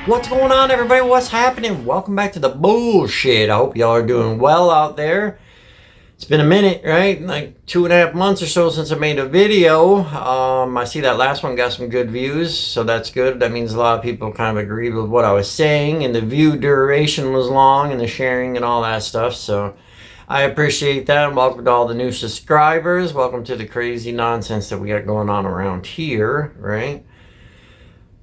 What's going on, everybody? What's happening? Welcome back to the bullshit. I hope y'all are doing well out there. It's been a minute, right? Like 2.5 months or so since I made a video. I see that last one got some good views, so that's good. That means a lot of people kind of agreed with what I was saying, and the view duration was long, and the sharing and all that stuff. So I appreciate that. Welcome to all the new subscribers. Welcome to the crazy nonsense that we got going on around here, right?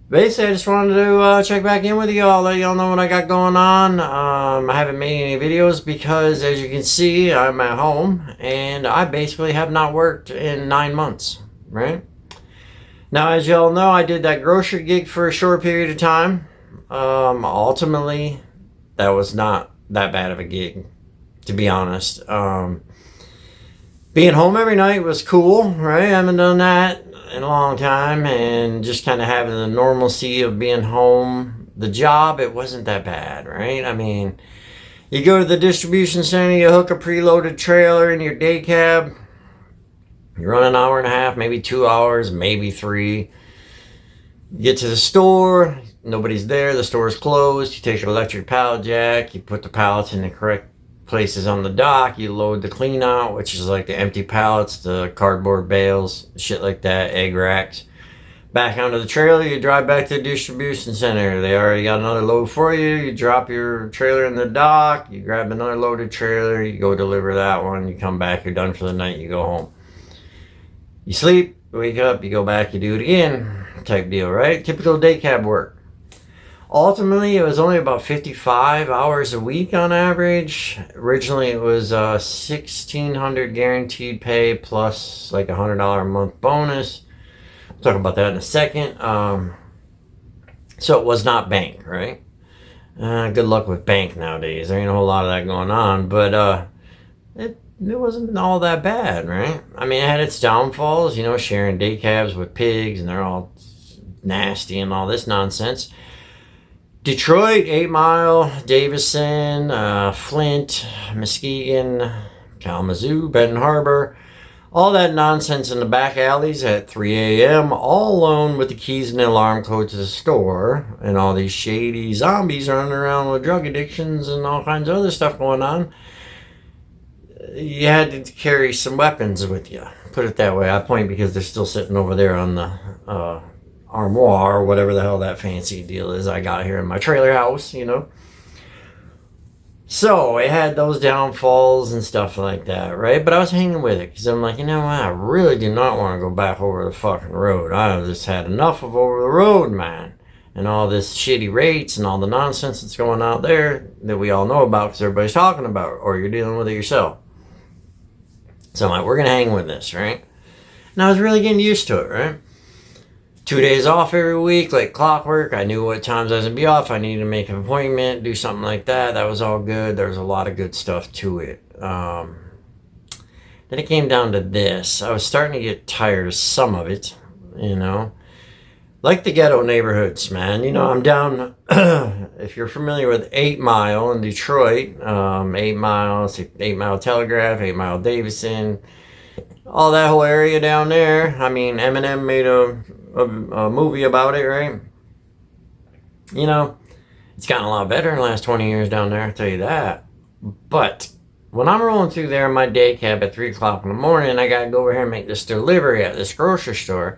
Basically, I just wanted to check back in with y'all, let y'all know what I got going on. I haven't made any videos because, as you can see, I'm at home and I basically have not worked in 9 months, right? Now, as y'all know, I did that grocery gig for a short period of time. Ultimately, that was not that bad of a gig, to be honest. Being home every night was cool, right? I haven't done that in a long time, and just kind of having the normalcy of being home. The job, it wasn't that bad, right? I mean, you go to the distribution center, you hook a preloaded trailer in your day cab, you run an hour and a half, maybe 2 hours, maybe 3. You get to the store, nobody's there, the store's closed. You take an electric pallet jack, you put the pallets in the correct places on the dock, you load the clean out, which is like the empty pallets, the cardboard bales, shit like that, egg racks. Back onto the trailer, you drive back to the distribution center. They already got another load for you. You drop your trailer in the dock, you grab another loaded trailer, you go deliver that one, you come back, you're done for the night, you go home. You sleep, wake up, you go back, you do it again, type deal, right? Typical day cab work. Ultimately, it was only about 55 hours a week on average. Originally, it was $1,600 guaranteed pay plus like $100 a month bonus. We'll talk about that in a second. So it was not bank, right? Good luck with bank nowadays. There ain't a whole lot of that going on, but it wasn't all that bad, right? I mean, it had its downfalls, sharing day cabs with pigs, and they're all nasty and all this nonsense. Detroit, 8 Mile, Davison, Flint, Muskegon, Kalamazoo, Benton Harbor, all that nonsense in the back alleys at 3 a.m., all alone with the keys and the alarm code to the store, and all these shady zombies running around with drug addictions and all kinds of other stuff going on. You had to carry some weapons with you, put it that way. I point because they're still sitting over there on the armoire or whatever the hell that fancy deal is I got here in my trailer house, So it had those downfalls and stuff like that, right? But I was hanging with it because I'm like, you know what? I really do not want to go back over the fucking road. I just had enough of over the road, man. And all this shitty rates and all the nonsense that's going out there that we all know about because everybody's talking about it, or you're dealing with it yourself. So I'm like, we're going to hang with this, right? And I was really getting used to it, right? 2 days off every week, like clockwork. I knew what times I was going to be off. I needed to make an appointment, do something like that. That was all good. There was a lot of good stuff to it. Then it came down to this. I was starting to get tired of some of it, Like the ghetto neighborhoods, man. I'm down, if you're familiar with 8 Mile in Detroit, 8 Mile, 8 Mile Telegraph, 8 Mile Davison, all that whole area down there. I mean, Eminem made a movie about it, right? It's gotten a lot better in the last 20 years down there, I'll tell you that. But when I'm rolling through there in my day cab at 3 o'clock in the morning, I gotta go over here and make this delivery at this grocery store.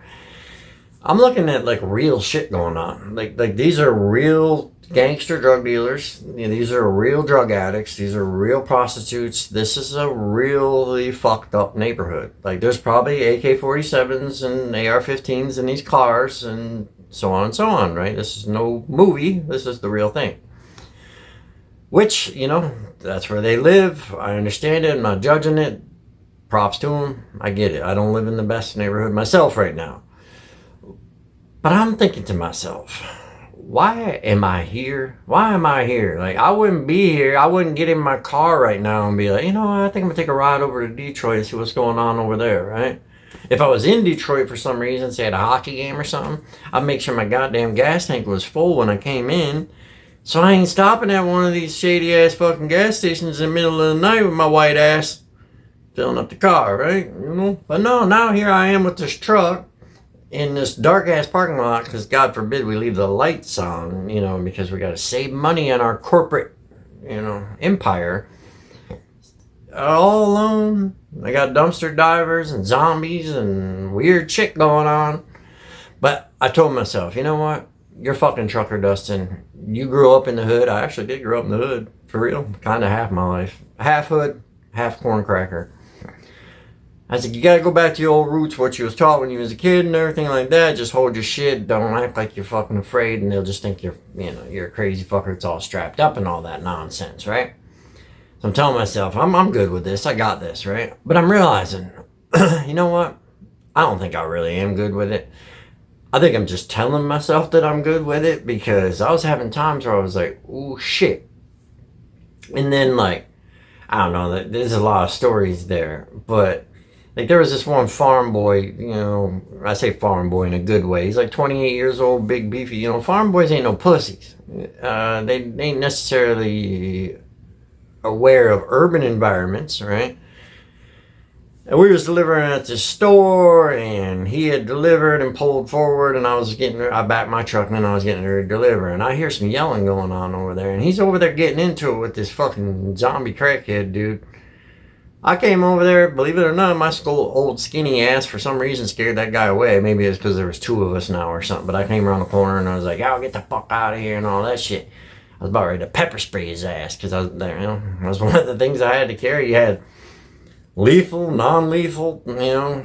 I'm looking at like real shit going on. Like these are real gangster drug dealers. These are real drug addicts. These are real prostitutes. This is a really fucked up neighborhood. Like there's probably AK-47s and AR-15s in these cars and so on, right? This is no movie. This is the real thing. Which, that's where they live. I understand it. I'm not judging it. Props to them. I get it. I don't live in the best neighborhood myself right now. But I'm thinking to myself, why am I here? Why am I here? Like, I wouldn't be here. I wouldn't get in my car right now and be like, I think I'm going to take a ride over to Detroit and see what's going on over there, right? If I was in Detroit for some reason, say at a hockey game or something, I'd make sure my goddamn gas tank was full when I came in. So I ain't stopping at one of these shady-ass fucking gas stations in the middle of the night with my white ass filling up the car, right? But no, now here I am with this truck. in this dark ass parking lot, because God forbid we leave the lights on, you know, because we got to save money on our corporate, you know, empire. All alone. I got dumpster divers and zombies and weird shit going on. But I told myself, you know what? You're fucking trucker, Dustin. You grew up in the hood. I actually did grow up in the hood. For real. Kind of half my life. Half hood, half corn cracker. I said, you gotta go back to your old roots, what you was taught when you was a kid and everything like that. Just hold your shit. Don't act like you're fucking afraid, and they'll just think you're a crazy fucker that's all strapped up and all that nonsense, right? So I'm telling myself, I'm good with this. I got this, right? But I'm realizing, you know what? I don't think I really am good with it. I think I'm just telling myself that I'm good with it, because I was having times where I was like, oh shit. And then, like, I don't know, there's a lot of stories there, but like there was this one farm boy, you know, I say farm boy in a good way. He's like 28 years old, big beefy. You know, farm boys ain't no pussies. They ain't necessarily aware of urban environments, right? And we was delivering at the store, and he had delivered and pulled forward, and I backed my truck, and then I was getting ready to deliver, and I hear some yelling going on over there, and he's over there getting into it with this fucking zombie crackhead dude. I came over there, believe it or not, my old skinny ass for some reason scared that guy away. Maybe it's because there was two of us now or something, but I came around the corner and I was like, "I'll get the fuck out of here," and all that shit. I was about ready to pepper spray his ass, because I was there, you know, that was one of the things I had to carry. You had lethal, non-lethal, you know,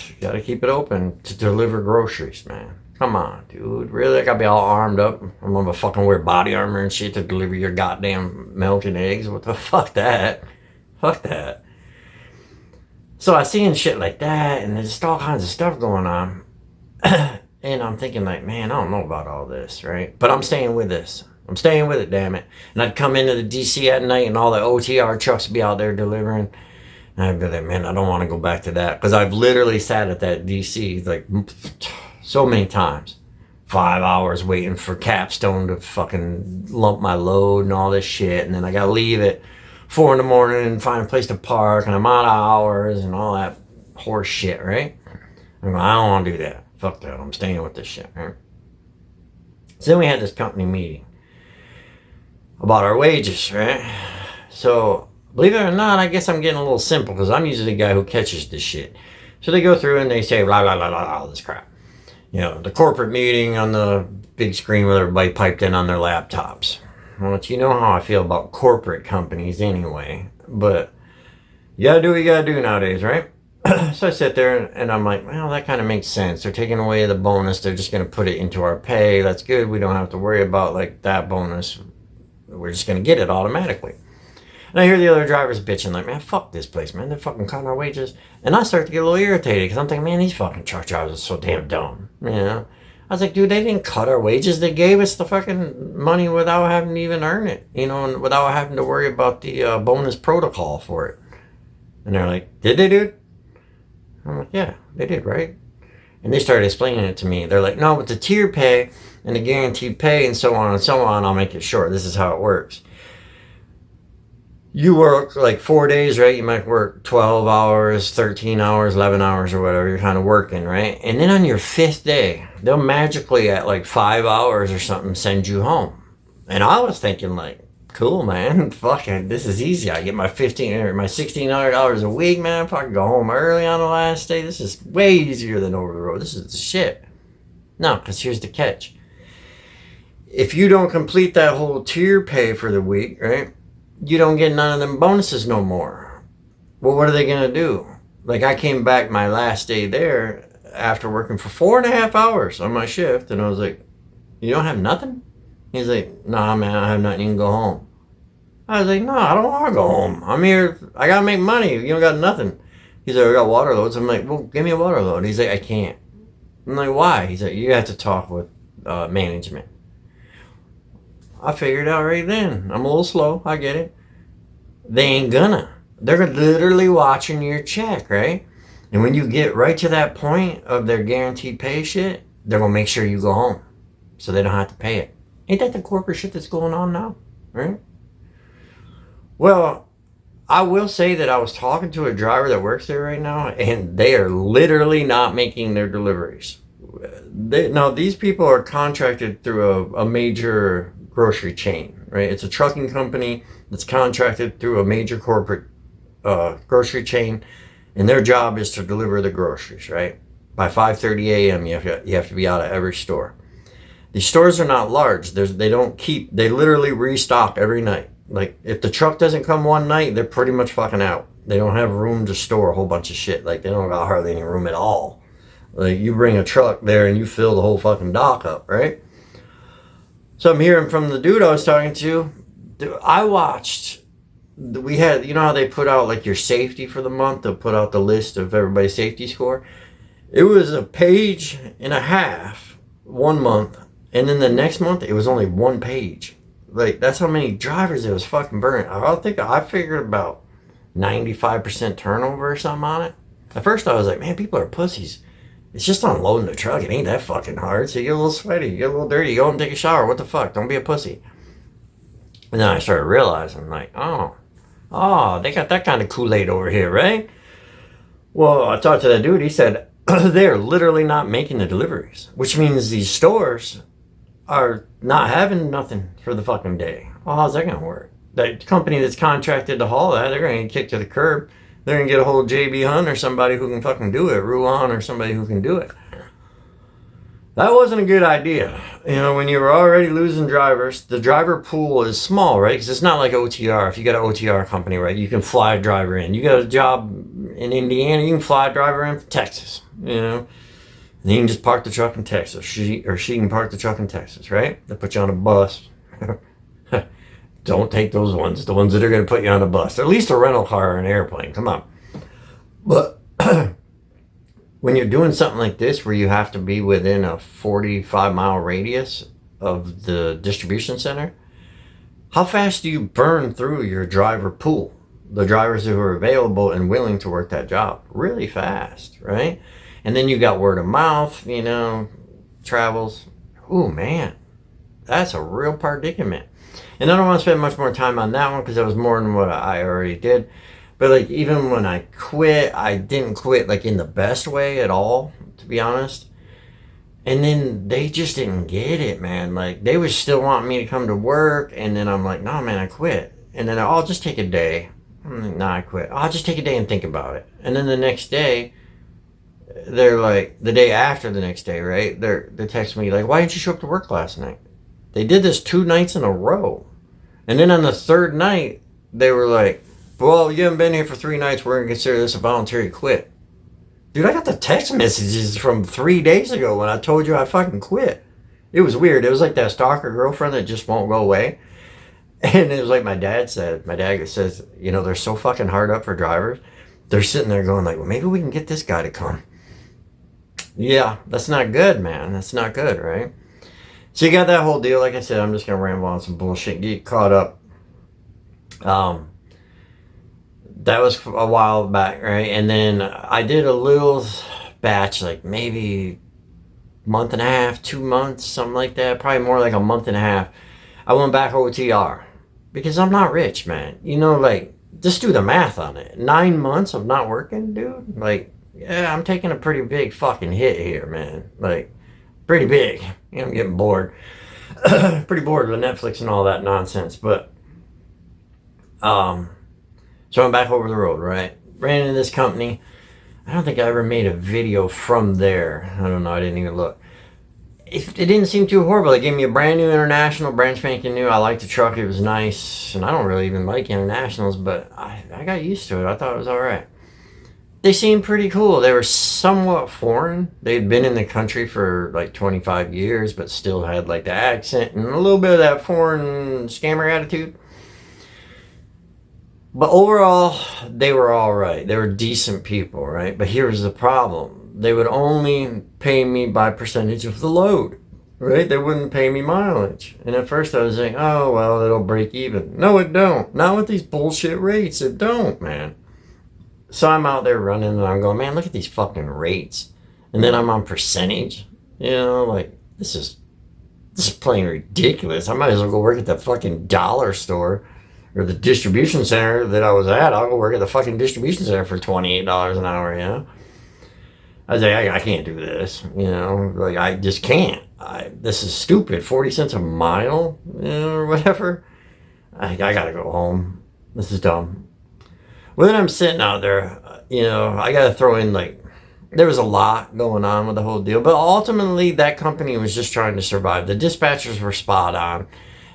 you gotta keep it open to deliver groceries, man. Come on, dude. Really? I gotta be all armed up? I'm gonna fucking wear body armor and shit to deliver your goddamn milk and eggs? What the fuck that? Fuck that. So I seen shit like that, and there's just all kinds of stuff going on. And I'm thinking like, man, I don't know about all this, right? But I'm staying with this. I'm staying with it, damn it. And I'd come into the DC at night, and all the OTR trucks would be out there delivering. And I'd be like, man, I don't want to go back to that. Because I've literally sat at that DC like so many times. 5 hours waiting for Capstone to fucking lump my load and all this shit. And then I got to leave at 4 in the morning and find a place to park, and I'm out of hours and all that horse shit, right? I'm going, I don't want to do that. Fuck that. I'm staying with this shit, right? So then we had this company meeting about our wages, right? So, believe it or not, I guess I'm getting a little simple, because I'm usually the guy who catches this shit. So they go through and they say, blah, blah, blah, blah, all this crap. You know, the corporate meeting on the big screen with everybody piped in on their laptops. Well, you know how I feel about corporate companies anyway, but you gotta do what you gotta do nowadays, right? So I sit there and I'm like, well, that kind of makes sense. They're taking away the bonus. They're just gonna put it into our pay. That's good. We don't have to worry about like that bonus. We're just gonna get it automatically. And I hear the other drivers bitching like, man, fuck this place, man. They're fucking cutting our wages. And I start to get a little irritated, because I'm thinking, man, these fucking truck drivers are so damn dumb, you know? I was like, dude, they didn't cut our wages. They gave us the fucking money without having to even earn it, you know, and without having to worry about the bonus protocol for it. And they're like, did they, dude? I'm like, yeah, they did, right? And they started explaining it to me. They're like, no, with the tier pay and the guaranteed pay and so on and so on, I'll make it short. This is how it works. You work like 4 days, right? You might work 12 hours, 13 hours, 11 hours or whatever. You're kind of working, right? And then on your 5th day, they'll magically at like 5 hours or something send you home. And I was thinking like, cool, man. Fuck it. This is easy. I get my $1,600 a week, man. If I can go home early on the last day, this is way easier than over the road. This is the shit. No, because here's the catch. If you don't complete that whole tier pay for the week, right? You don't get none of them bonuses no more. Well, what are they going to do? Like, I came back my last day there after working for 4.5 hours on my shift, and I was like, you don't have nothing? He's like, nah, man, I have nothing. You can go home. I was like, no, I don't want to go home. I'm here. I got to make money. You don't got nothing. He's like, I got water loads. I'm like, well, give me a water load. He's like, I can't. I'm like, why? He's like, you have to talk with management. I figured out right then. I'm a little slow. I get it. They ain't gonna. They're literally watching your check, right? And when you get right to that point of their guaranteed pay shit, they're gonna make sure you go home, so they don't have to pay it. Ain't that the corporate shit that's going on now, right? Well, I will say that I was talking to a driver that works there right now, and they are literally not making their deliveries. No, these people are contracted through a major grocery chain, right? It's a trucking company that's contracted through a major corporate grocery chain, and their job is to deliver the groceries, right? By 5:30 a.m. You have to be out of every store. These stores are not large. They literally restock every night. Like, if the truck doesn't come one night, they're pretty much fucking out. They don't have room to store a whole bunch of shit. Like, they don't got hardly any room at all. Like, you bring a truck there and you fill the whole fucking dock up, right? So I'm hearing from the dude I was talking to. I watched. We had, you know how they put out like your safety for the month? They'll put out the list of everybody's safety score. It was a page and a half 1 month. And then the next month, it was only 1 page. Like, that's how many drivers it was fucking burnt. I figured about 95% turnover or something on it. At first, I was like, man, people are pussies. It's just unloading the truck. It ain't that fucking hard. So you get a little sweaty, you get a little dirty, you go and take a shower. What the fuck? Don't be a pussy. And then I started realizing, like, oh, they got that kind of Kool-Aid over here, right? Well, I talked to that dude. He said, they're literally not making the deliveries, which means these stores are not having nothing for the fucking day. Well, how's that going to work? That company that's contracted to haul that, they're going to get kicked to the curb. They're going to get a hold of JB Hunt or somebody who can fucking do it, Ruan or somebody who can do it. That wasn't a good idea. You know, when you were already losing drivers, the driver pool is small, right? Because it's not like OTR. If you got an OTR company, right, you can fly a driver in. You got a job in Indiana, you can fly a driver in from Texas, you know. And you can just park the truck in Texas. She can park the truck in Texas, right? They put you on a bus. Don't take those ones. The ones that are going to put you on a bus. Or at least a rental car or an airplane. Come on. But when you're doing something like this where you have to be within a 45-mile radius of the distribution center, how fast do you burn through your driver pool? The drivers who are available and willing to work that job. Really fast, right? And then you got word of mouth, you know, travels. Ooh, man. That's a real predicament. And I don't want to spend much more time on that one because that was more than what I already did. But, like, even when I quit, I didn't quit, like, in the best way at all, to be honest. And then they just didn't get it, man. Like, they was still wanting me to come to work. And then I'm like, no, man, I quit. And then I'll just take a day. I'm like, nah, I quit. I'll just take a day and think about it. And then the next day, they're like, the day after the next day, right? They text me, like, why didn't you show up to work last night? They did this 2 nights in a row. And then on the 3rd night, they were like, well, you haven't been here for 3 nights. We're going to consider this a voluntary quit. Dude, I got the text messages from 3 days ago when I told you I fucking quit. It was weird. It was like that stalker girlfriend that just won't go away. And it was like my dad said. My dad says, you know, they're so fucking hard up for drivers. They're sitting there going like, well, maybe we can get this guy to come. Yeah, that's not good, man. That's not good, right? So you got that whole deal. Like I said, I'm just going to ramble on some bullshit, get caught up. That was a while back, right? And then I did a little batch, like maybe month and a half, 2 months, something like that. Probably more like a month and a half. I went back OTR because I'm not rich, man. You know, like, just do the math on it. 9 months of not working, dude. Like, yeah, I'm taking a pretty big fucking hit here, man. Like, pretty big. You know, I'm getting bored. Pretty bored with Netflix and all that nonsense. But, so I'm back over the road, right? Ran into this company. I don't think I ever made a video from there. I don't know. I didn't even look. It didn't seem too horrible. They gave me a brand new International, brand spanking new. I liked the truck. It was nice. And I don't really even like Internationals, but I got used to it. I thought it was all right. They seemed pretty cool. They were somewhat foreign. They'd been in the country for like 25 years, but still had like the accent and a little bit of that foreign scammer attitude. But overall, they were all right. They were decent people, right? But here's the problem. They would only pay me by percentage of the load, right? They wouldn't pay me mileage. And at first I was like, oh, well, it'll break even. No, it don't. Not with these bullshit rates. It don't, man. So I'm out there running and I'm going, man, look at these fucking rates. And then I'm on percentage. You know, like, this is plain ridiculous. I might as well go work at the fucking dollar store or the distribution center that I was at. I'll go work at the fucking distribution center for $28 an hour, you know? I was like, I can't do this. Like I just can't. This is stupid. 40 cents a mile, or whatever. I gotta go home. This is dumb. Well, then I'm sitting out there, I gotta throw in like, there was a lot going on with the whole deal, but ultimately that company was just trying to survive. The dispatchers were spot on.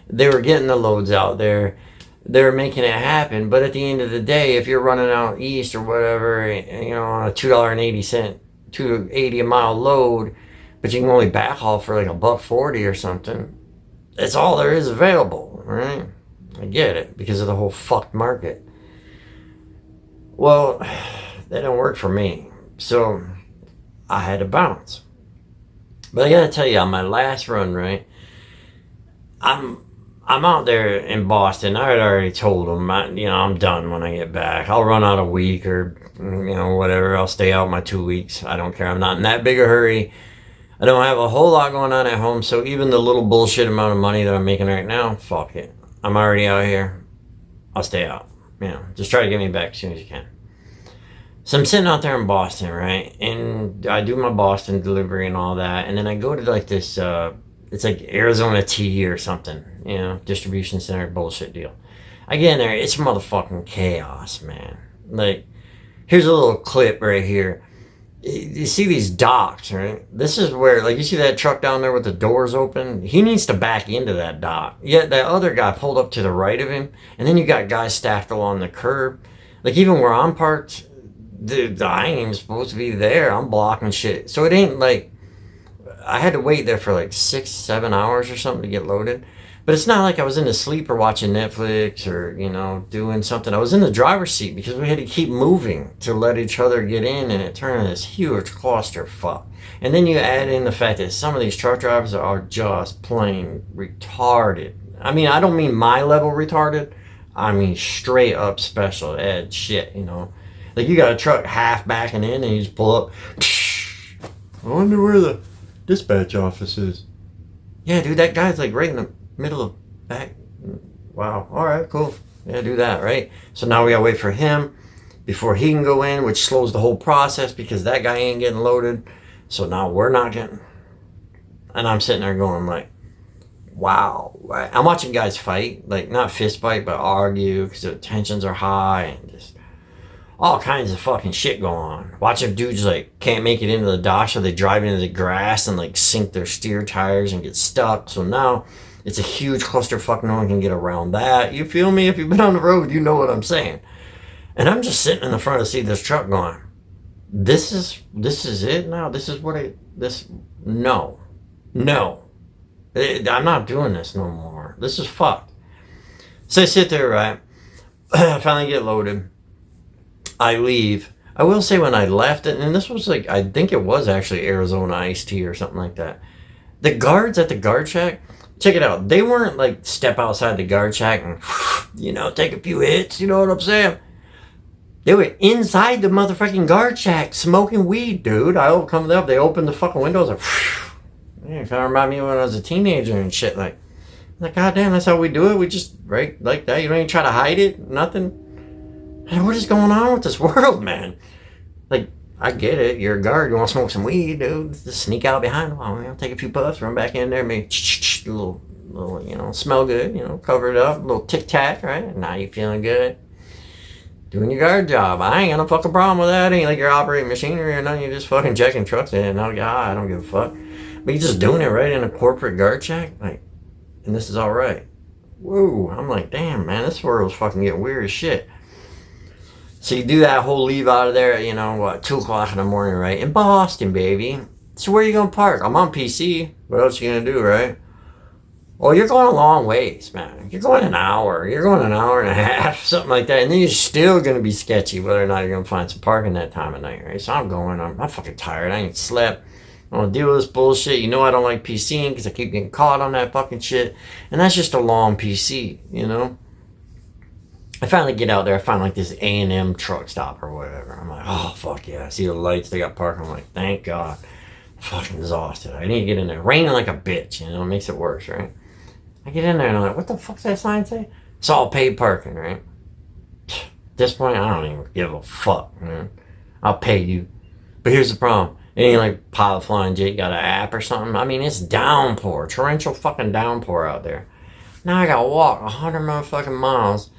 They were getting the loads out there. They were making it happen. But at the end of the day, if you're running out east or whatever, on a $2.80, $2.80 a mile load, but you can only backhaul for like $1.40 or something, that's all there is available, right? I get it because of the whole fucked market. Well, that didn't work for me. So I had to bounce. But I gotta tell you, on my last run, right, I'm out there in Boston. I had already told them, I'm done when I get back. I'll run out a week or, whatever. I'll stay out my 2 weeks. I don't care. I'm not in that big a hurry. I don't have a whole lot going on at home. So even the little bullshit amount of money that I'm making right now, fuck it. I'm already out here. I'll stay out. Just try to get me back as soon as you can. So I'm sitting out there in Boston, right? And I do my Boston delivery and all that. And then I go to like this, it's like Arizona Tea or something, distribution center bullshit deal. I get in there, it's motherfucking chaos, man. Like, here's a little clip right here. You see these docks, right? This is where, like, you see that truck down there with the doors open? He needs to back into that dock. Yet that other guy pulled up to the right of him. And then you got guys stacked along the curb. Like, even where I'm parked, I ain't even supposed to be there. I'm blocking shit. So it ain't like I had to wait there for like 6-7 hours or something to get loaded. But it's not like I was in the sleeper watching Netflix or, doing something. I was in the driver's seat because we had to keep moving to let each other get in, and it turned into this huge clusterfuck. And then you add in the fact that some of these truck drivers are just plain retarded. I mean, I don't mean my level retarded. I mean straight up special ed shit, Like, you got a truck half backing in and you just pull up. I wonder where the dispatch office is. Yeah, dude, that guy's like right in the middle of back. Wow. All right, cool. Yeah, do that, right? So now we gotta wait for him before he can go in, which slows the whole process because that guy ain't getting loaded. So now we're not getting. And I'm sitting there going like, wow. Right? I'm watching guys fight, like not fist fight, but argue because the tensions are high and just all kinds of fucking shit going on. Watching dudes like can't make it into the dock, so they drive into the grass and like sink their steer tires and get stuck. So now it's a huge clusterfuck. No one can get around that. You feel me? If you've been on the road, you know what I'm saying. And I'm just sitting in the front of the seat of this truck going, this is it now? This is what no. I'm not doing this no more. This is fucked. So I sit there, right? I finally get loaded. I leave. I will say when I left it, and this was like, I think it was actually Arizona iced tea or something like that. The guards at the guard shack, check it out. They weren't like step outside the guard shack and, take a few hits. You know what I'm saying? They were inside the motherfucking guard shack smoking weed, dude. I come up, they opened the fucking windows like, kind of remind me when I was a teenager and shit. Like, goddamn, that's how we do it. We just, right, like that. You don't even try to hide it. Nothing. Man, what is going on with this world, man? Like, I get it. You're a guard. You want to smoke some weed, dude? Just sneak out behind them. Take a few puffs, run back in there, maybe a little, smell good, cover it up, a little tic-tac, right? Now you feeling good. Doing your guard job. I ain't got no fucking problem with that. It ain't like you're operating machinery or nothing. You're just fucking checking trucks in. I don't give a fuck. But you're just doing it right in a corporate guard shack? Like, and this is all right. Whoa. I'm like, damn, man, this world's fucking getting weird as shit. So you do that whole leave out of there at 2 o'clock in the morning, right? In Boston, baby. So where you going to park? I'm on PC. What else you going to do, right? Well, you're going a long ways, man. You're going an hour. You're going an hour and a half, something like that. And then you're still going to be sketchy whether or not you're going to find some parking that time of night, right? So I'm fucking tired. I ain't slept. I don't deal with this bullshit. I don't like PCing because I keep getting caught on that fucking shit. And that's just a long PC, I finally get out there. I find like this A&M truck stop or whatever. I'm like, oh, fuck yeah. I see the lights. They got parking. I'm like, thank God. I'm fucking exhausted. I need to get in there. Raining like a bitch, it makes it worse, right? I get in there and I'm like, what the fuck's that sign say? It's all paid parking, right? At this point, I don't even give a fuck, man. I'll pay you. But here's the problem. It ain't like Pilot Flying J got an app or something. I mean, it's downpour, torrential fucking downpour out there. Now I gotta walk 100 motherfucking miles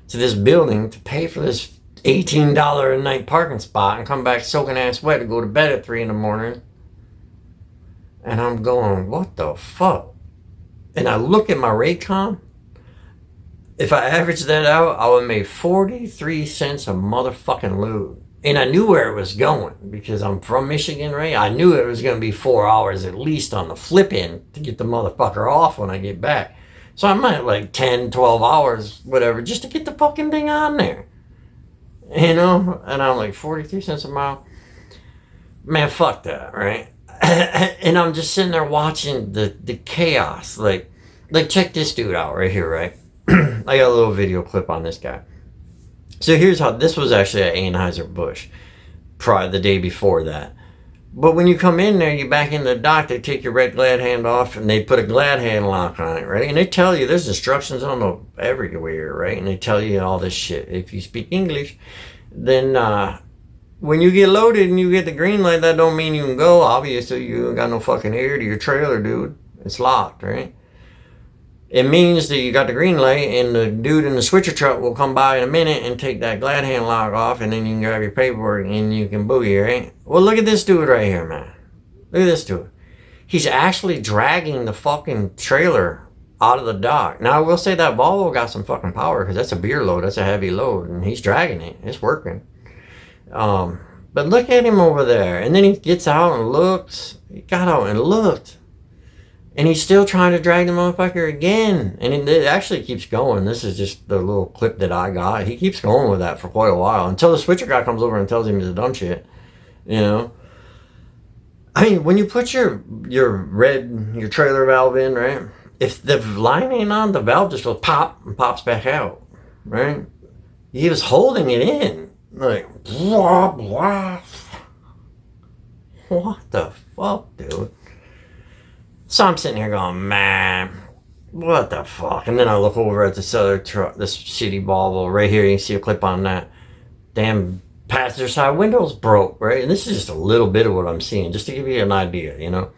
to this building to pay for this $18 a night parking spot and come back soaking ass wet to go to bed at 3 in the morning. And I'm going, what the fuck? And I look at my Raycon. If I average that out, I would have made 43 cents a motherfucking load. And I knew where it was going because I'm from Michigan, right? I knew it was going to be 4 hours at least on the flip end to get the motherfucker off when I get back. So I might like 10, 12 hours, whatever, just to get the fucking thing on there. You know? And I'm like, 43 cents a mile? Man, fuck that, right? And I'm just sitting there watching the chaos. Like check this dude out right here, right? I got a little video clip on this guy. So here's how, this was actually at Anheuser-Busch, probably the day before that. But when you come in there, you back in the dock, they take your red glad hand off and they put a glad hand lock on it, right? And they tell you, there's instructions on the everywhere, right? And they tell you all this shit. If you speak English, then when you get loaded and you get the green light, that don't mean you can go. Obviously, you ain't got no fucking air to your trailer, dude. It's locked, right? It means that you got the green light and the dude in the switcher truck will come by in a minute and take that glad hand lock off and then you can grab your paperwork and you can boogie, right? Well, look at this dude right here, man. Look at this dude. He's actually dragging the fucking trailer out of the dock. Now, I will say that Volvo got some fucking power because that's a beer load. That's a heavy load and he's dragging it. It's working. But look at him over there. And then he gets out and looks. He got out and looked. And he's still trying to drag the motherfucker again. And it actually keeps going. This is just the little clip that I got. He keeps going with that for quite a while. Until the switcher guy comes over and tells him he's done shit. You know? I mean, when you put your trailer valve in, right? If the line ain't on, the valve just goes pop and pops back out. Right? He was holding it in. Like, blah, blah. What the fuck, dude? So I'm sitting here going, man, what the fuck? And then I look over at this other truck, this shitty Volvo right here. You can see a clip on that. Damn passenger side window's broke, right? And this is just a little bit of what I'm seeing, just to give you an idea, you know?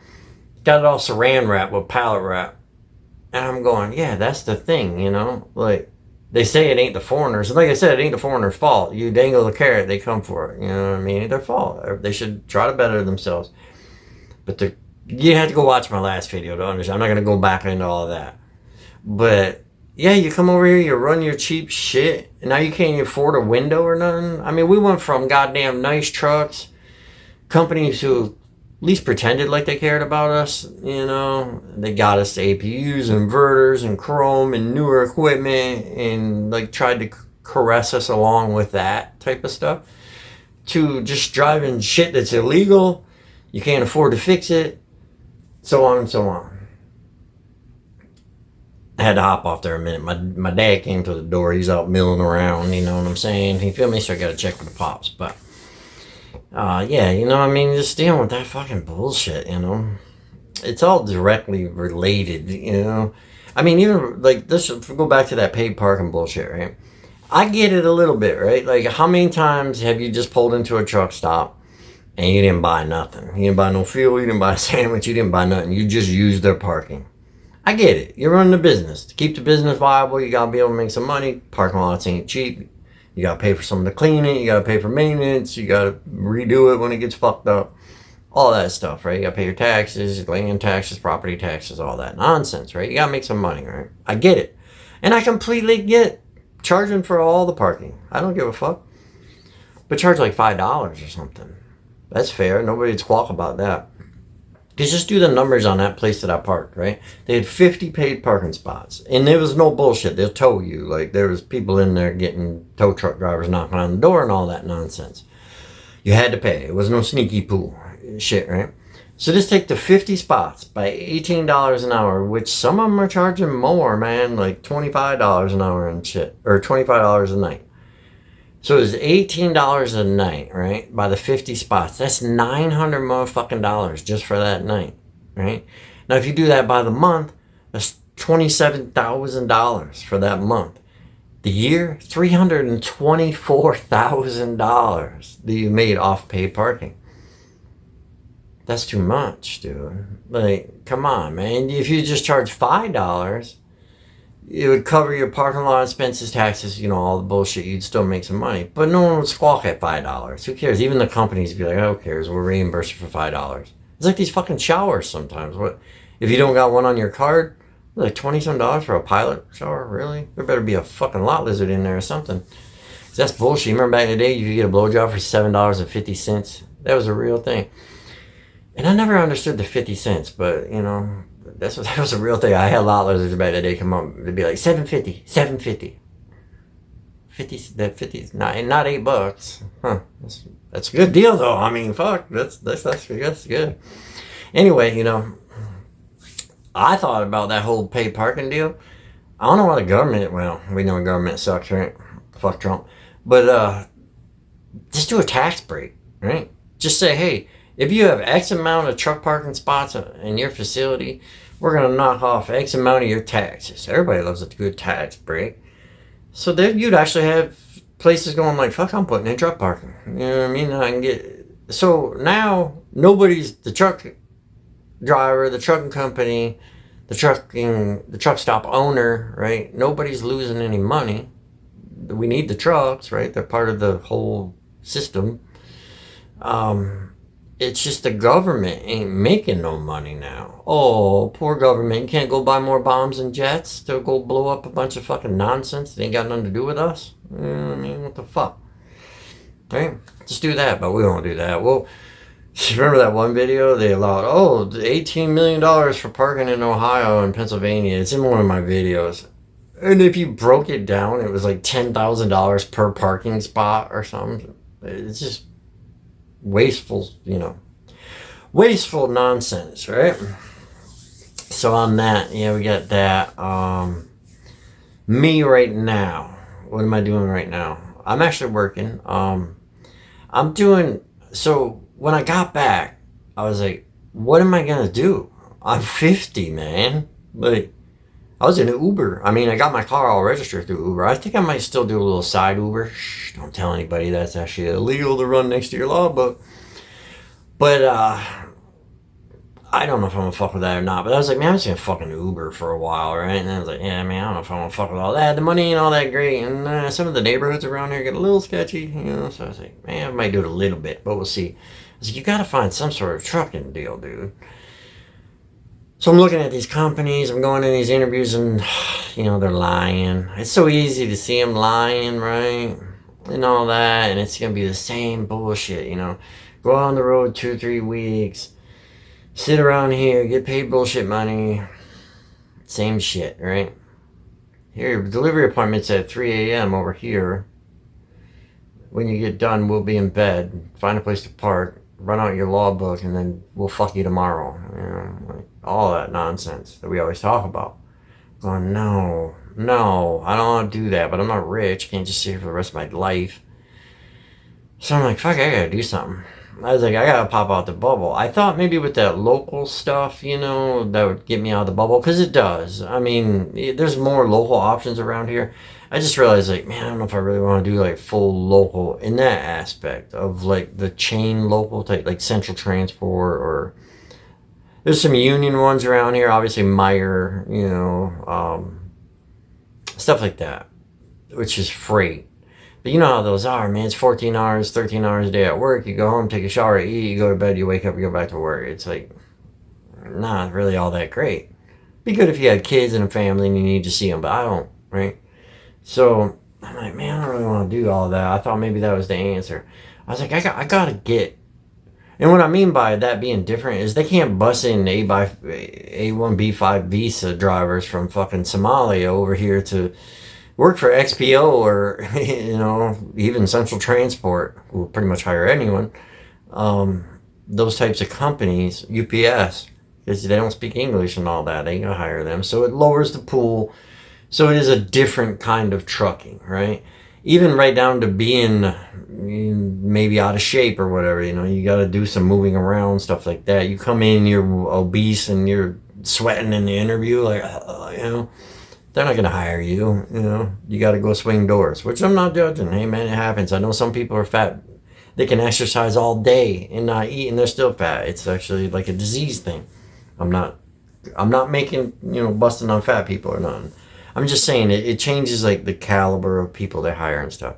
Got it all saran wrap with pallet wrap. And I'm going, yeah, that's the thing, you know? Like, they say it ain't the foreigners. And like I said, it ain't the foreigners' fault. You dangle the carrot, they come for it. You know what I mean? It's their fault. They should try to better themselves. But you have to go watch my last video to understand. I'm not going to go back into all of that. But, yeah, you come over here, you run your cheap shit, and now you can't afford a window or nothing. I mean, we went from goddamn nice trucks, companies who at least pretended like they cared about us, you know. They got us APUs, inverters, and chrome, and newer equipment, and, like, tried to caress us along with that type of stuff, to just driving shit that's illegal. You can't afford to fix it. So on and so on. I had to hop off there a minute. My dad came to the door. He's out milling around, you know what I'm saying? He feel me? So I got to check with the pops. But, yeah, you know what I mean? Just dealing with that fucking bullshit, you know? It's all directly related, you know? I mean, even, like, this, go back to that paid parking bullshit, right? I get it a little bit, right? Like, how many times have you just pulled into a truck stop and you didn't buy nothing? You didn't buy no fuel, you didn't buy a sandwich, you didn't buy nothing. You just used their parking. I get it. You're running a business. To keep the business viable, you got to be able to make some money. Parking lots ain't cheap. You got to pay for someone to clean it. You got to pay for maintenance. You got to redo it when it gets fucked up. All that stuff, right? You got to pay your taxes, land taxes, property taxes, all that nonsense, right? You got to make some money, right? I get it. And I completely get charging for all the parking. I don't give a fuck. But charge like $5 or something. That's fair. Nobody'd squawk about that. Because just do the numbers on that place that I parked, right? They had 50 paid parking spots. And there was no bullshit. They'll tow you. Like, there was people in there getting tow truck drivers knocking on the door and all that nonsense. You had to pay. It was no sneaky pool shit, right? So just take the 50 spots by $18 an hour, which some of them are charging more, man. Like $25 an hour and shit. Or $25 a night. So it's $18 a night, right? By the 50 spots. That's $900 motherfucking dollars just for that night, right? Now, if you do that by the month, that's $27,000 for that month. The year, $324,000 that you made off paid parking. That's too much, dude. Like, come on, man. If you just charge $5, it would cover your parking lot expenses, taxes, all the bullshit. You'd still make some money. But no one would squawk at $5. Who cares? Even the companies would be like, who cares? We'll reimburse you for $5. It's like these fucking showers sometimes. What if you don't got one on your card? Like $20 for a pilot shower? Really? There better be a fucking lot lizard in there or something. 'Cause that's bullshit. You remember back in the day, you could get a blowjob for $7.50. That was a real thing. And I never understood the 50 cents, but that was a real thing. I had a lot lizards back in the day come up. They'd be like $7.50, $7.50. 50, that 50 not $8. Huh. That's a good deal though. I mean, fuck. That's good. Anyway, I thought about that whole paid parking deal. I don't know why the government, well, we know the government sucks, right? Fuck Trump. But just do a tax break, right? Just say, hey, if you have X amount of truck parking spots in your facility, we're going to knock off X amount of your taxes. Everybody loves a good tax break. So then you'd actually have places going like, fuck, I'm putting in truck parking. You know what I mean? I can get... So now nobody's the truck driver, the trucking company, the truck stop owner, right? Nobody's losing any money. We need the trucks, right? They're part of the whole system. It's just the government ain't making no money now. Oh, poor government. You can't go buy more bombs and jets to go blow up a bunch of fucking nonsense that ain't got nothing to do with us. You know what I mean? What the fuck? Right? Just do that, but we won't do that. Well, remember that one video? They allowed, $18 million for parking in Ohio and Pennsylvania. It's in one of my videos. And if you broke it down, it was like $10,000 per parking spot or something. It's just wasteful, wasteful nonsense, right? So on that, we got that. Me right now, what am I doing right now? I'm actually working. So when I got back, I was like, what am I gonna do? I'm 50, man. Like, I was in an Uber. I mean, I got my car all registered through Uber. I think I might still do a little side Uber. Shh, don't tell anybody that's actually illegal to run next to your logbook. But I don't know if I'm gonna fuck with that or not. But I was like, man, I'm just gonna fucking Uber for a while, right? And I was like, yeah, man, I don't know if I'm gonna fuck with all that. The money ain't all that great. And some of the neighborhoods around here get a little sketchy, So I was like, man, I might do it a little bit, but we'll see. I was like, you gotta find some sort of trucking deal, dude. So I'm looking at these companies, I'm going to these interviews and, they're lying. It's so easy to see them lying, right? And all that, and it's going to be the same bullshit, Go on the road 2-3 weeks, sit around here, get paid bullshit money. Same shit, right? Here, delivery appointment's at 3 a.m. over here. When you get done, we'll be in bed. Find a place to park. Run out your logbook, and then we'll fuck you tomorrow. Like all that nonsense that we always talk about. Going, no, I don't want to do that, but I'm not rich. Can't just sit here for the rest of my life. So I'm like, fuck, I gotta do something. I was like, I gotta pop out the bubble. I thought maybe with that local stuff, that would get me out of the bubble, because it does. I mean, there's more local options around here. I just realized, like, man, I don't know if I really want to do, like, full local in that aspect of, like, the chain local type, like Central Transport, or there's some union ones around here, obviously Meyer, stuff like that, which is freight. But you know how those are, man. It's 14 hours, 13 hours a day at work. You go home, take a shower, eat, you go to bed, you wake up, you go back to work. It's like, not really all that great. Be good if you had kids and a family and you need to see them, but I don't, right? So I'm like, man, I don't really want to do all that. I thought maybe that was the answer. I was like, I gotta get. And what I mean by that being different is they can't bus in A1B5 visa drivers from fucking Somalia over here to work for XPO or, even Central Transport, who will pretty much hire anyone. Those types of companies, UPS, because they don't speak English and all that. They gonna hire them. So it lowers the pool. So it is a different kind of trucking, right? Even right down to being maybe out of shape or whatever, you got to do some moving around, stuff like that. You come in, you're obese and you're sweating in the interview, like, they're not going to hire you, you got to go swing doors, which I'm not judging. Hey, man, it happens. I know some people are fat. They can exercise all day and not eat, and they're still fat. It's actually like a disease thing. I'm not making, busting on fat people or nothing. I'm just saying it changes like the caliber of people they hire and stuff.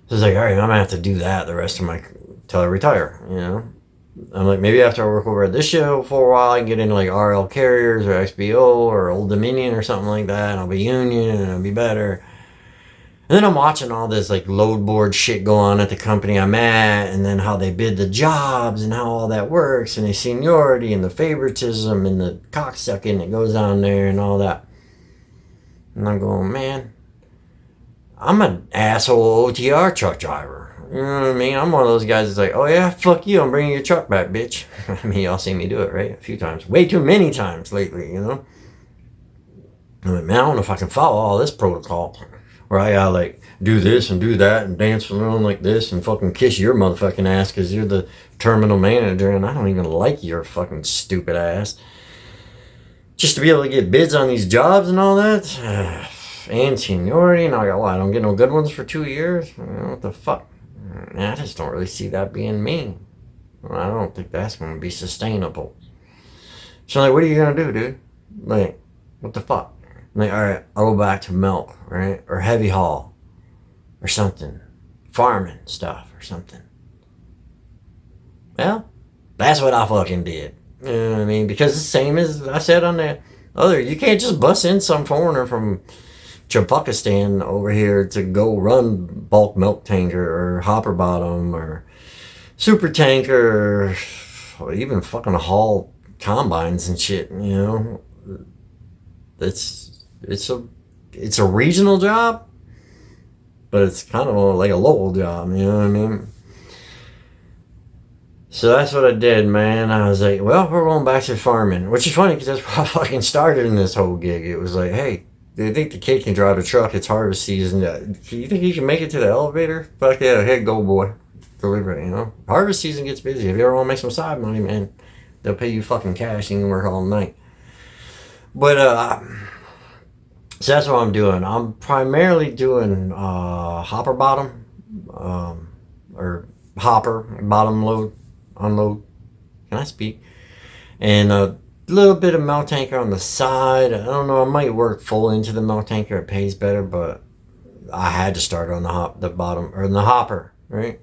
So it's like, all right, I'm gonna have to do that the rest of my till I retire. I'm like, maybe after I work over at this show for a while, I can get into like RL Carriers or XBO or Old Dominion or something like that, and I'll be union and I'll be better. And then I'm watching all this like load board shit go on at the company I'm at, and then how they bid the jobs and how all that works, and the seniority and the favoritism and the cocksucking that goes on there and all that. And I'm going, man, I'm an asshole OTR truck driver. You know what I mean? I'm one of those guys that's like, oh yeah, fuck you, I'm bringing your truck back, bitch. I mean, y'all seen me do it, right? A few times. Way too many times lately, I'm like, man, I don't know if I can follow all this protocol. Where I gotta like do this and do that and dance around like this and fucking kiss your motherfucking ass because you're the terminal manager and I don't even like your fucking stupid ass. Just to be able to get bids on these jobs and all that. And seniority. And I go, well, I don't get no good ones for 2 years. What the fuck? I just don't really see that being me. I don't think that's going to be sustainable. So like, what are you going to do, dude? Like, what the fuck? I'm like, all right, I'll go back to milk, right? Or heavy haul or something. Farming stuff or something. Well, that's what I fucking did. You know what I mean? Because the same as I said on the other, you can't just bust in some foreigner from Chapakistan over here to go run bulk milk tanker or hopper bottom or super tanker or even fucking haul combines and shit, It's a regional job, but it's kind of like a local job, you know what I mean? So that's what I did, man. I was like, well, we're going back to farming, which is funny because that's how I fucking started in this whole gig. It was like, hey, do you think the kid can drive a truck? It's harvest season. Do you think he can make it to the elevator? Fuck yeah, hey, go boy. Deliver it, Harvest season gets busy. If you ever want to make some side money, man, they'll pay you fucking cash and you can work all night. But, so that's what I'm doing. I'm primarily doing hopper bottom, or hopper, bottom load, unload. Can I speak? And a little bit of milk tanker on the side. I don't know, I might work full into the milk tanker. It pays better, but I had to start on the bottom, or in the hopper, right?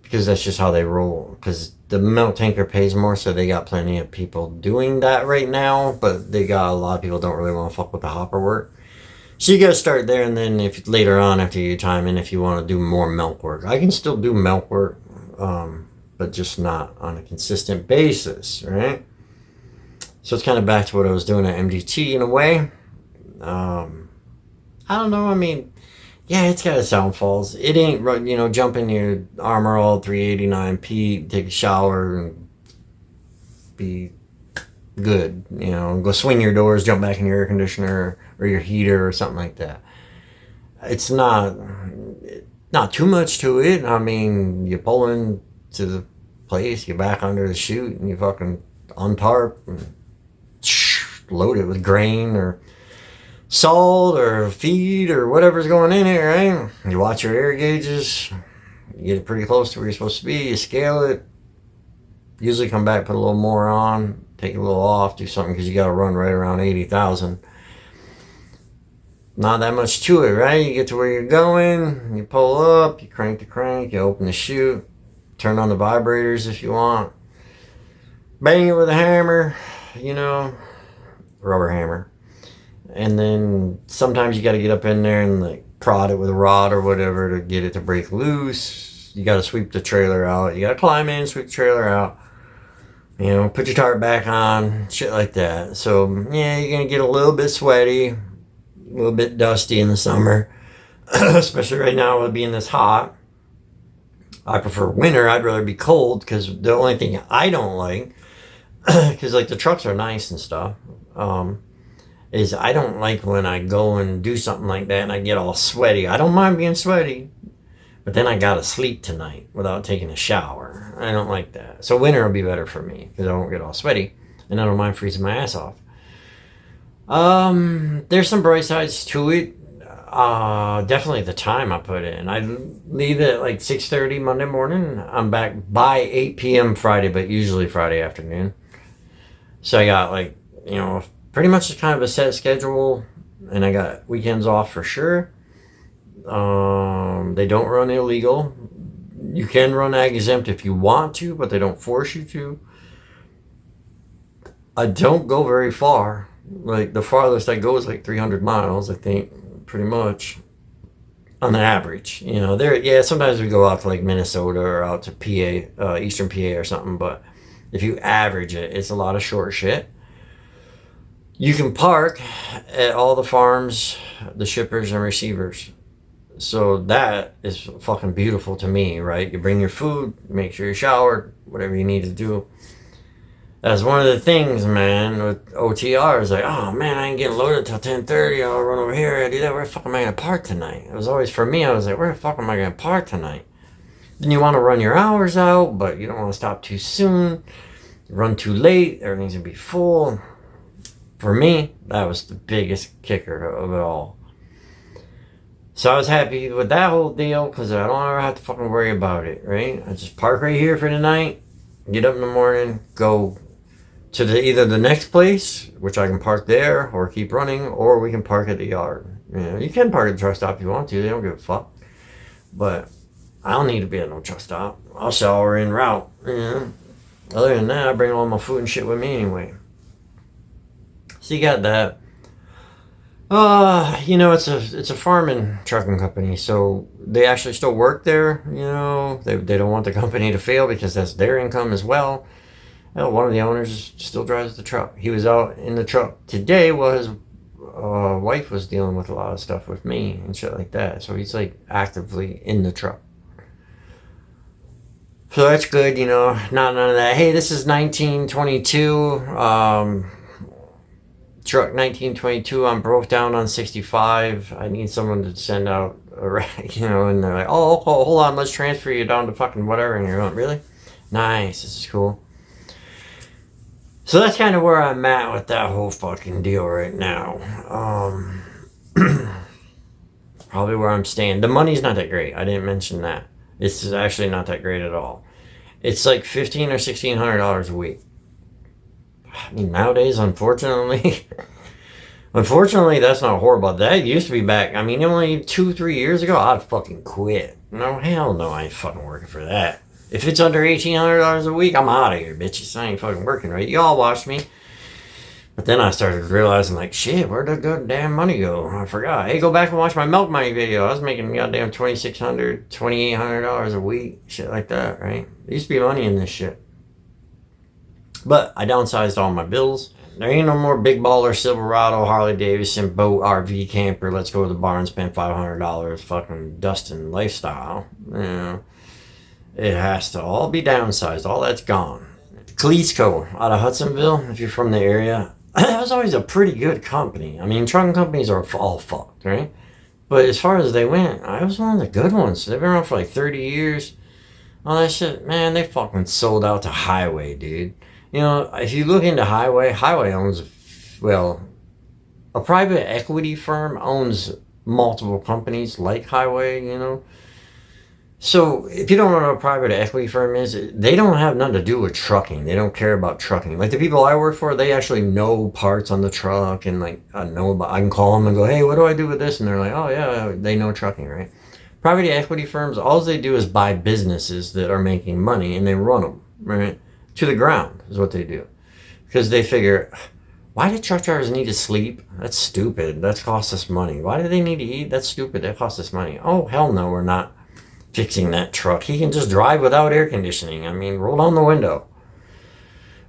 Because that's just how they roll. Because the milk tanker pays more, so they got plenty of people doing that right now, but they got a lot of people don't really want to fuck with the hopper work. So you gotta start there, and then if later on after your time, and if you want to do more milk work, I can still do milk work, but just not on a consistent basis, right? So it's kind of back to what I was doing at MDT in a way. I don't know. I mean, yeah, it's got its downfalls. It ain't, jump in your Armor All 389P, take a shower, and be good. Go swing your doors, jump back in your air conditioner or your heater or something like that. It's not too much to it. I mean, you pull into the place, you back under the chute, and you fucking untarp and load it with grain or salt or feed or whatever's going in here, right? You watch your air gauges, you get it pretty close to where you're supposed to be, you scale it, usually come back, put a little more on, take a little off, do something, because you got to run right around 80,000. Not that much to it, right? You get to where you're going, you pull up, you crank the crank, you open the chute, turn on the vibrators if you want, bang it with a hammer, rubber hammer. And then sometimes you got to get up in there and like prod it with a rod or whatever to get it to break loose. You got to sweep the trailer out. You got to climb in, sweep the trailer out. Put your tarp back on, shit like that. So, yeah, you're going to get a little bit sweaty, a little bit dusty in the summer, especially right now with being this hot. I prefer winter. I'd rather be cold because the only thing I don't like, because like the trucks are nice and stuff, is I don't like when I go and do something like that and I get all sweaty. I don't mind being sweaty, but then I gotta sleep tonight without taking a shower. I don't like that. So winter will be better for me because I won't get all sweaty and I don't mind freezing my ass off. There's some bright sides to it. Definitely the time I put in. I leave at like 6:30 Monday morning. I'm back by 8 p.m. Friday, but usually Friday afternoon. So I got like, pretty much kind of a set schedule, and I got weekends off for sure. They don't run illegal. You can run ag exempt if you want to, but they don't force you to. I don't go very far. Like the farthest I go is like 300 miles, I think, pretty much on the average. Sometimes we go out to like Minnesota or out to PA, Eastern PA or something, but if you average it, it's a lot of short shit. You can park at all the farms, the shippers and receivers. So that is fucking beautiful to me, right? You bring your food, make sure you showered, whatever you need to do. That's one of the things, man, with OTR is like, oh man, I ain't getting loaded till 10:30. I'll run over here. I do that. Where the fuck am I gonna park tonight? It was always for me. I was like, where the fuck am I gonna park tonight? Then you want to run your hours out, but you don't want to stop too soon. Run too late. Everything's gonna be full. For me, that was the biggest kicker of it all. So I was happy with that whole deal because I don't ever have to fucking worry about it, right? I just park right here for the night, get up in the morning, go to either the next place, which I can park there or keep running, or we can park at the yard. You can park at the truck stop if you want to. They don't give a fuck. But I don't need to be at no truck stop. I'll shower en route. Other than that, I bring all my food and shit with me anyway. So you got that. It's a farming trucking company, so they actually still work there. They don't want the company to fail because that's their income as well. One of the owners still drives the truck. He was out in the truck today while his wife was dealing with a lot of stuff with me and shit like that. So he's like actively in the truck. So that's good, not none of that. Hey, this is 1922. Truck 1922, I'm broke down on 65. I need someone to send out and they're like, oh, hold on, let's transfer you down to fucking whatever. And you're going, really? Nice, this is cool. So that's kind of where I'm at with that whole fucking deal right now. Probably where I'm staying. The money's not that great. I didn't mention that. It's actually not that great at all. It's like $1,500 or $1,600 a week. I mean, nowadays, unfortunately, that's not horrible. That used to be back. I mean, only 2-3 years ago, I'd fucking quit. No, hell no, I ain't fucking working for that. If it's under $1,800 a week, I'm out of here, bitches. I ain't fucking working, right? Y'all watch me. But then I started realizing, like, shit, where'd the goddamn money go? I forgot. Hey, go back and watch my Milk Money video. I was making goddamn $2,600, $2,800 a week. Shit like that, right? There used to be money in this shit. But I downsized all my bills. There ain't no more big baller Silverado, Harley Davidson, boat, RV, camper. Let's go to the bar and spend $500 fucking dusting lifestyle. It has to all be downsized. All that's gone. Cleesco out of Hudsonville, if you're from the area, that was always a pretty good company. I mean, trucking companies are all fucked, right? But as far as they went, I was one of the good ones. They've been around for like 30 years. All that shit, man, they fucking sold out to Highway, dude. If you look into Highway owns, a private equity firm owns multiple companies like Highway, So if you don't know what a private equity firm is, they don't have nothing to do with trucking. They don't care about trucking. Like the people I work for, they actually know parts on the truck and I can call them and go, hey, what do I do with this? And they're like, oh yeah, they know trucking, right? Private equity firms, all they do is buy businesses that are making money and they run them, right? To the ground is what they do. Because they figure, why do truck drivers need to sleep? That's stupid. That costs us money. Why do they need to eat? That's stupid. That costs us money. Oh, hell no, we're not fixing that truck. He can just drive without air conditioning. I mean, roll down the window.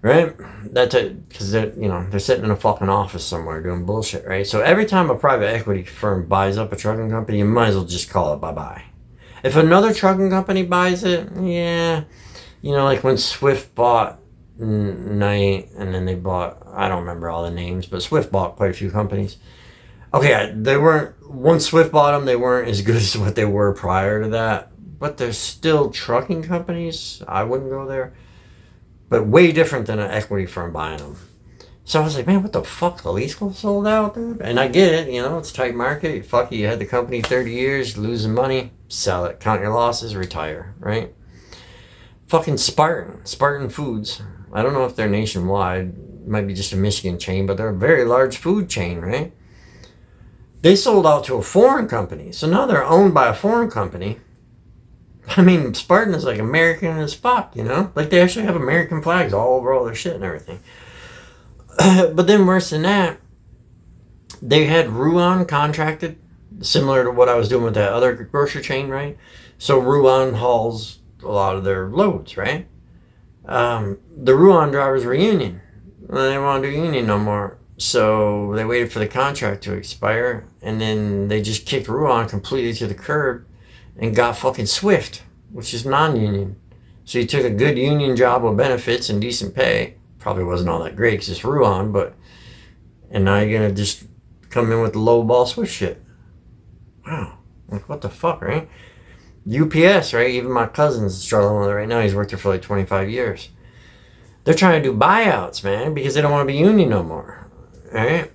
Right? That's it. Because they're sitting in a fucking office somewhere doing bullshit, right? So every time a private equity firm buys up a trucking company, you might as well just call it bye-bye. If another trucking company buys it, yeah. Like when Swift bought Knight, and then they bought, I don't remember all the names, but Swift bought quite a few companies. Okay, once Swift bought them, they weren't as good as what they were prior to that, but they're still trucking companies. I wouldn't go there. But way different than an equity firm buying them. So I was like, man, what the fuck? The lease was sold out, dude? And I get it, it's a tight market. Fuck you had the company 30 years, losing money, sell it, count your losses, retire, right? Fucking Spartan Foods. I don't know if they're nationwide. It might be just a Michigan chain, but they're a very large food chain, right? They sold out to a foreign company. So now they're owned by a foreign company. I mean, Spartan is like American as fuck, Like they actually have American flags all over all their shit and everything. But then worse than that, they had Ruan contracted, similar to what I was doing with that other grocery chain, right? So Ruan hauls a lot of their loads, right? The Ruan drivers were union. They didn't want to do union no more. So they waited for the contract to expire, and then they just kicked Ruan completely to the curb and got fucking Swift, which is non-union. So you took a good union job with benefits and decent pay. Probably wasn't all that great because it's Ruan, and now you're going to just come in with the low ball Swift shit. Wow. Like, what the fuck, right? UPS, right? Even my cousin's struggling with it right now. He's worked there for like 25 years. They're trying to do buyouts, man, because they don't want to be union no more, right?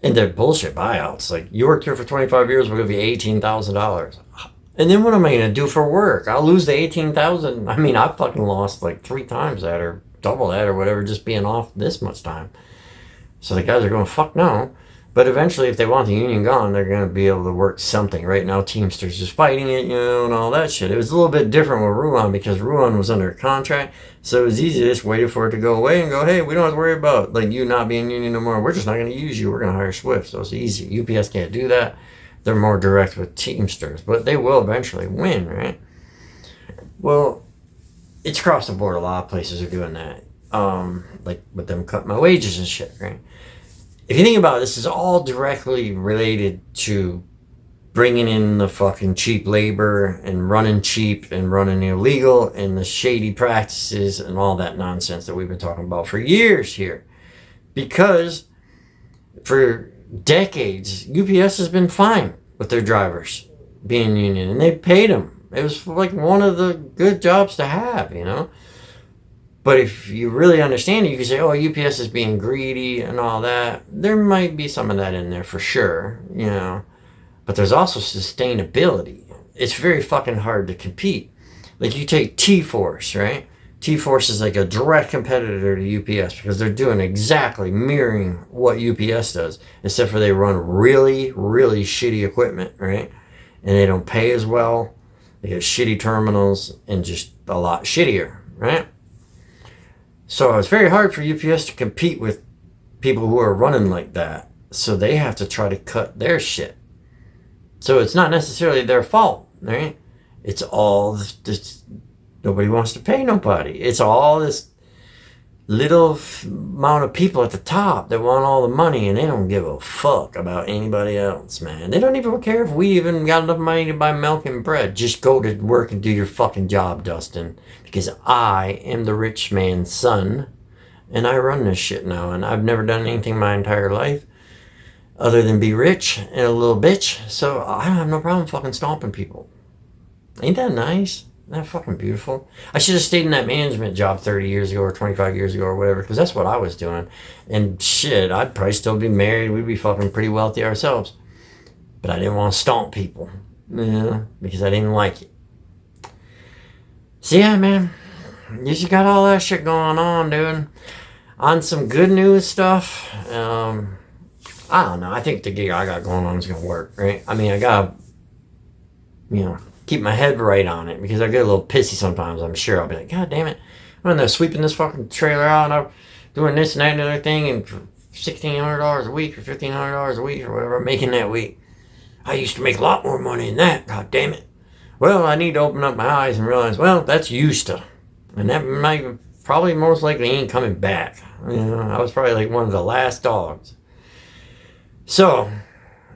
And they're bullshit buyouts. Like, you worked here for 25 years, we're going to be $18,000. And then what am I going to do for work? I'll lose the $18,000. I mean, I fucking lost like 3 times that or double that or whatever just being off this much time. So the guys are going, fuck no. But eventually, if they want the union gone, they're going to be able to work something. Right now, Teamsters is fighting it, and all that shit. It was a little bit different with Ruan because Ruan was under a contract. So it was easy to just wait for it to go away and go, hey, we don't have to worry about like you not being union no more. We're just not going to use you. We're going to hire Swift. So it's easy. UPS can't do that. They're more direct with Teamsters. But they will eventually win, right? Well, it's across the board. A lot of places are doing that. Like with them cutting my wages and shit, right? If you think about it, this is all directly related to bringing in the fucking cheap labor and running cheap and running illegal and the shady practices and all that nonsense that we've been talking about for years here. Because for decades, UPS has been fine with their drivers being union, and they paid them. It was like one of the good jobs to have, But if you really understand it, you can say, oh, UPS is being greedy and all that. There might be some of that in there for sure, But there's also sustainability. It's very fucking hard to compete. Like you take T-Force, right? T-Force is like a direct competitor to UPS because they're doing exactly mirroring what UPS does, except for they run really, really shitty equipment, right? And they don't pay as well. They get shitty terminals and just a lot shittier, right? So it's very hard for UPS to compete with people who are running like that. So they have to try to cut their shit. So it's not necessarily their fault, right? It's all this, nobody wants to pay nobody. It's all this little amount of people at the top that want all the money, and they don't give a fuck about anybody else, man. They don't even care if we even got enough money to buy milk and bread. Just go to work and do your fucking job, Dustin. Because I am the rich man's son, and I run this shit now, and I've never done anything my entire life other than be rich and a little bitch. So I don't have no problem fucking stomping people. Ain't that nice? Isn't that fucking beautiful? I should have stayed in that management job 30 years ago or 25 years ago or whatever, because that's what I was doing. And shit, I'd probably still be married. We'd be fucking pretty wealthy ourselves. But I didn't want to stomp people, because I didn't like it. So yeah, man, you just got all that shit going on, dude. On some good news stuff, I don't know. I think the gig I got going on is going to work, right? I mean, I got to, keep my head right on it because I get a little pissy sometimes, I'm sure. I'll be like, God damn it. I'm in there sweeping this fucking trailer out and I'm doing this and that and other thing, and for $1,600 a week or $1,500 a week or whatever I'm making that week. I used to make a lot more money than that, God damn it. Well, I need to open up my eyes and realize, well, that's used to. And that might probably most likely ain't coming back. I was probably like one of the last dogs. So,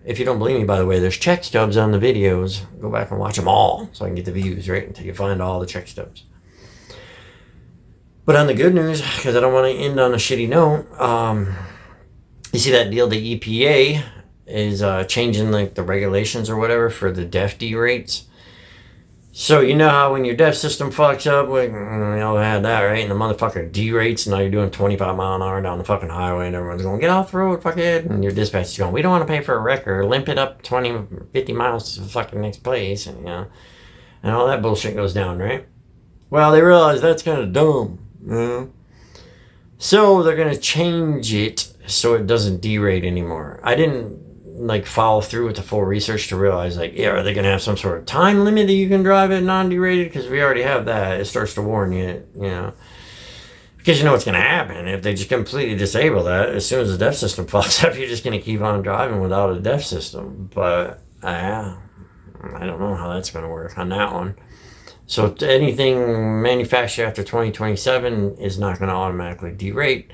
if you don't believe me, by the way, there's check stubs on the videos. Go back and watch them all so I can get the views, right? Until you find all the check stubs. But on the good news, because I don't want to end on a shitty note, you see that deal, the EPA is changing like the regulations or whatever for the DEFD rates. So you know how when your dev system fucks up, we all had that, right? And the motherfucker derates, and now you're doing 25 mile an hour down the fucking highway, and everyone's going, get off the road, fuckhead. And your dispatch is going, we don't want to pay for a wreck or limp it up 20, 50 miles to the fucking next place, and and all that bullshit goes down, right? Well, they realize that's kind of dumb, So they're gonna change it so it doesn't derate anymore. I didn't follow through with the full research to realize are they gonna have some sort of time limit that you can drive it non-derated? Because we already have that. It starts to warn you, because you know what's gonna happen if they just completely disable that. As soon as the DEF system fucks up, you're just gonna keep on driving without a DEF system. But I don't know how that's gonna work on that one. So anything manufactured after 2027 is not going to automatically derate.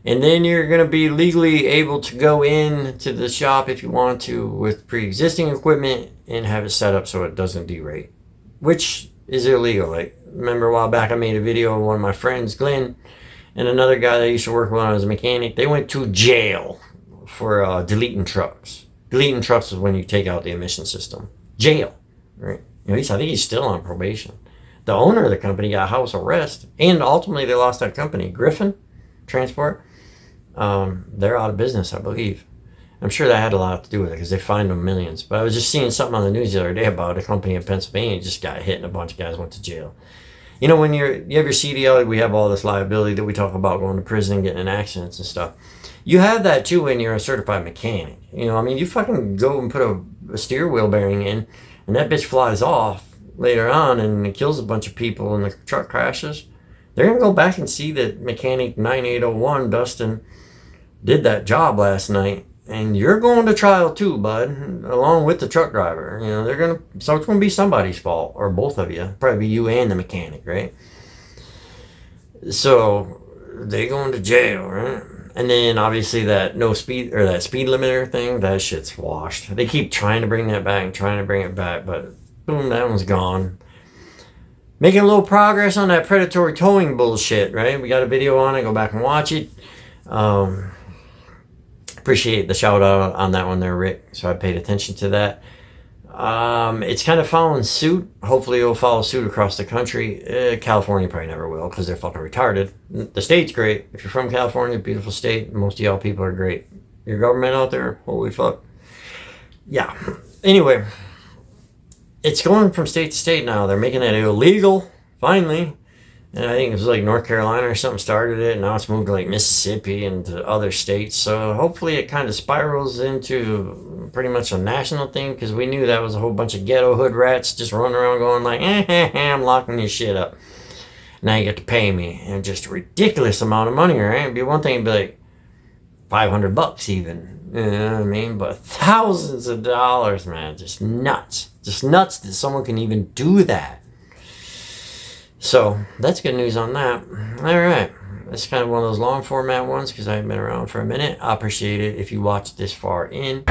And then you're going to be legally able to go in to the shop if you want to with pre-existing equipment and have it set up so it doesn't derate, which is illegal. Remember a while back I made a video of one of my friends, Glenn, and another guy that I used to work with when I was a mechanic. They went to jail for deleting trucks. Deleting trucks is when you take out the emission system. Jail, right? I think he's still on probation. The owner of the company got house arrest, and ultimately they lost that company, Griffin Transport. They're out of business, I believe. I'm sure that had a lot to do with it because they fined them millions. But I was just seeing something on the news the other day about a company in Pennsylvania just got hit and a bunch of guys went to jail. When you have your CDL, we have all this liability that we talk about going to prison and getting in accidents and stuff. You have that too when you're a certified mechanic. You fucking go and put a steer wheel bearing in, and that bitch flies off later on and it kills a bunch of people and the truck crashes. They're going to go back and see that mechanic 9801, Dustin, did that job last night. And you're going to trial too, bud, along with the truck driver. So it's going to be somebody's fault, or both of you. Probably you and the mechanic, right? So they going to jail, right? And then obviously that that speed limiter thing, that shit's washed. They keep trying to bring that back, but boom, that one's gone. Making a little progress on that predatory towing bullshit, right? We got a video on it. Go back and watch it. Appreciate the shout out on that one there, Rick. So I paid attention to that. It's kind of following suit. Hopefully it'll follow suit across the country. California probably never will because they're fucking retarded. The state's great. If you're from California, beautiful state. Most of y'all people are great. Your government out there, holy fuck. Yeah. Anyway, it's going from state to state now. They're making it illegal, finally. And I think it was North Carolina or something started it. And now it's moved to Mississippi and to other states. So hopefully it kind of spirals into pretty much a national thing. Because we knew that was a whole bunch of ghetto hood rats just running around going I'm locking this shit up. Now you get to pay me. And just a ridiculous amount of money, right? It'd be one thing to be $500 even. You know what I mean? But thousands of dollars, man. Just nuts. Just nuts that someone can even do that. So that's good news on that. All right. That's kind of one of those long format ones because I haven't been around for a minute. I appreciate it if you watched this far in.